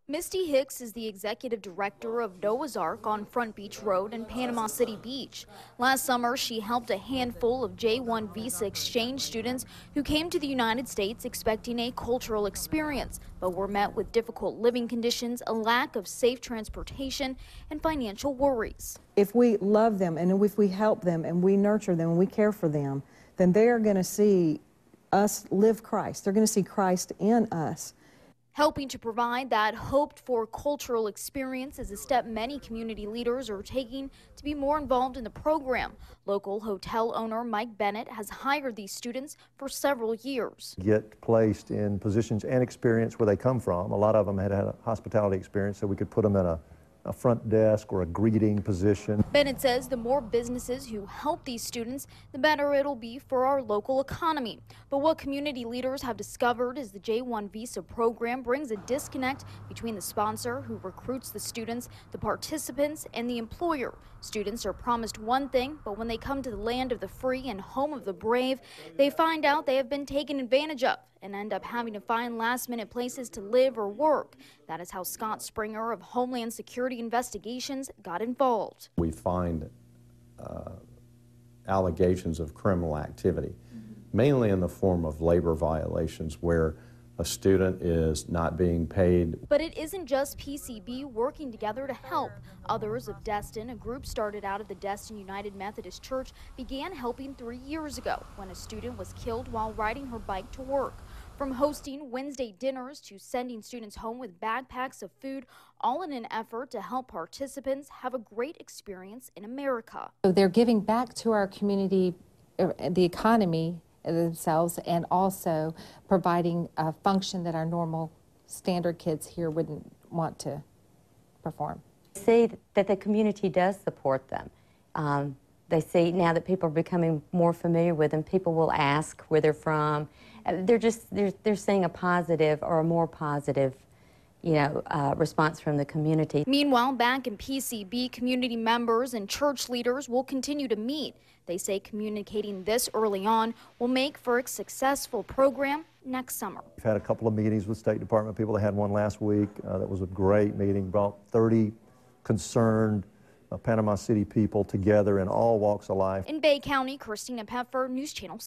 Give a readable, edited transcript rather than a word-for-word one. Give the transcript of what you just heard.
Misty Hicks is the executive director of Noah's Ark on Front Beach Road in Panama City Beach. Last summer, she helped a handful of J1 Visa exchange students who came to the United States expecting a cultural experience, but were met with difficult living conditions, a lack of safe transportation, and financial worries. If we love them and if we help them and we nurture them and we care for them, then they are going to see us live Christ. They're going to see Christ in us. Helping to provide that hoped-for cultural experience is a step many community leaders are taking to be more involved in the program. Local hotel owner Mike Bennett has hired these students for several years. Get placed in positions and experience where they come from. A lot of them had a hospitality experience, so we could put them in a front desk or a greeting position. Bennett says the more businesses who help these students, the better it'll be for our local economy. But what community leaders have discovered is the J1 Visa program brings a disconnect between the sponsor who recruits the students, the participants, and the employer. Students are promised one thing, but when they come to the land of the free and home of the brave, they find out they have been taken advantage of and end up having to find last-minute places to live or work. That is how Scott Springer of Homeland Security Investigations got involved. We find allegations of criminal activity, mainly in the form of labor violations where a student is not being paid. But it isn't just PCB working together to help. Others of Destin, a group started out of the Destin United Methodist Church, began helping 3 years ago when a student was killed while riding her bike to work. From hosting Wednesday dinners to sending students home with backpacks of food, all in an effort to help participants have a great experience in America. So they're giving back to our community, the economy themselves, and also providing a function that our normal standard kids here wouldn't want to perform. See that the community does support them. They see now that people are becoming more familiar with them, people will ask where they're from. They're seeing a positive or a more positive, response from the community. Meanwhile, back in PCB, community members and church leaders will continue to meet. They say communicating this early on will make for a successful program next summer. We've had a couple of meetings with State Department people. They had one last week. That was a great meeting. Brought 30 concerned Panama City people together in all walks of life. In Bay County, Christina Peffer, News Channel